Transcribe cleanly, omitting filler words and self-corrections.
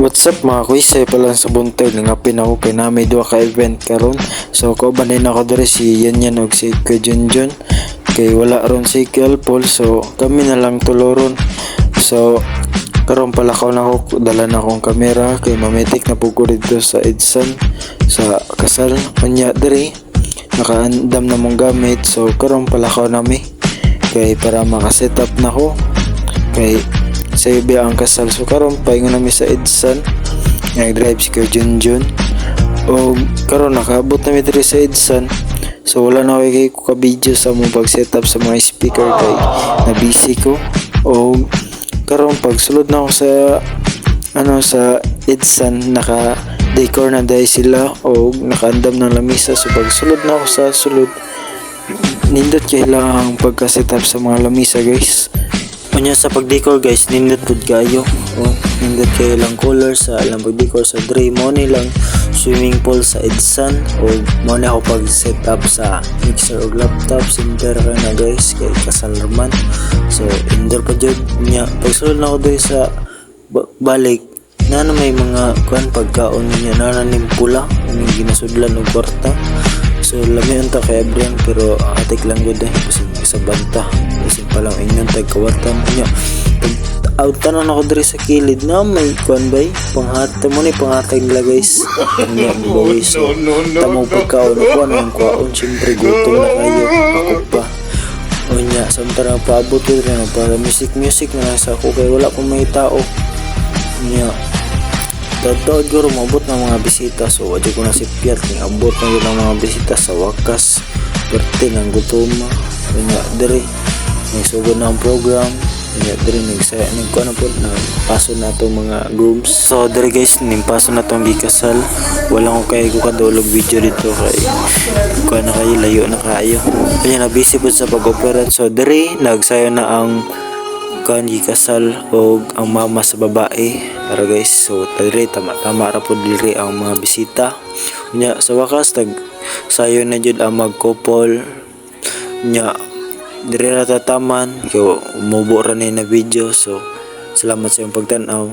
What's up mga kuisay pala sa buntag nangapin ako kay namay duha ka event karon. So kauban ako diri si Yan og si Kuya Junjun kay wala ron si Kuya Paul, so kami na lang tuloron. So karon pala ko na ako dala na akong kamera kay mamitik na pugko dito sa Edsan sa kasal kanya diri nakaandam na mong gamit. So karon pala ko nami kay para maka-set up na ko kay sa ibi ang kasal. So karon paingon nami sa Edsan nag-drive si Kuya Junjun o karon nakaabot nami diri sa Edsan. So wala na kay ko ka video sa mong pag setup sa mga speaker kay na busy ko. O karon pag sulod na ako sa Edsan naka decor na dahil sila o nakaandam ng lamisa. So pag sulod na ako sa sulod nindot kailangan pagka setup sa mga lamisa guys. Unya sa pag-decor guys, nindot pud kayo. Nindot kayo lang color sa lang pag-decor sa Dre mo lang swimming pool sa Edsan o mo na ako pag-setup sa mixer o laptop center ka na guys kay kasal naman. So indoor pa jud nya pagsulod na ako diri sa balik na may mga kuan pagkaon niya na ning pula ning ginasudlan og kwarta. So lami unta kay Brian pero atik lang gud kasi sa banta kasi palang inyon tag kawartan niya out tanan ako diri sa kilid na may kuan bay panghata mo ni panghatag nila guys nya boys. So tamo pagkaon kuan ang kuan syempre gutom na kayo ako pa unya samtara paabot ko na para music na sa ako kay wala pa may tao nya totoo guro mabot ng mga bisita. So wadyo ko na si Pierre king abot na yun ang mga bisita sa wakas perte ng gutoma kanya diri nagsugod na ang program kanya diri nagsaya ko na po na paso na itong mga grooms. So diri guys nimpaso na itong gikasal walang ko kayo kadulog video dito kay kuha na kayo layo na kayo kanya na busy po sa pag-operate. So diri nagsayo na ang kan gikasal o ang mama sa babae para guys. So diri tama ra po diri ang mga bisita nya sa wakas tag sayo na jud ang mag-couple nya diri ra tataman kay umubo ra ni na video. So salamat sa iyong pagtan-aw.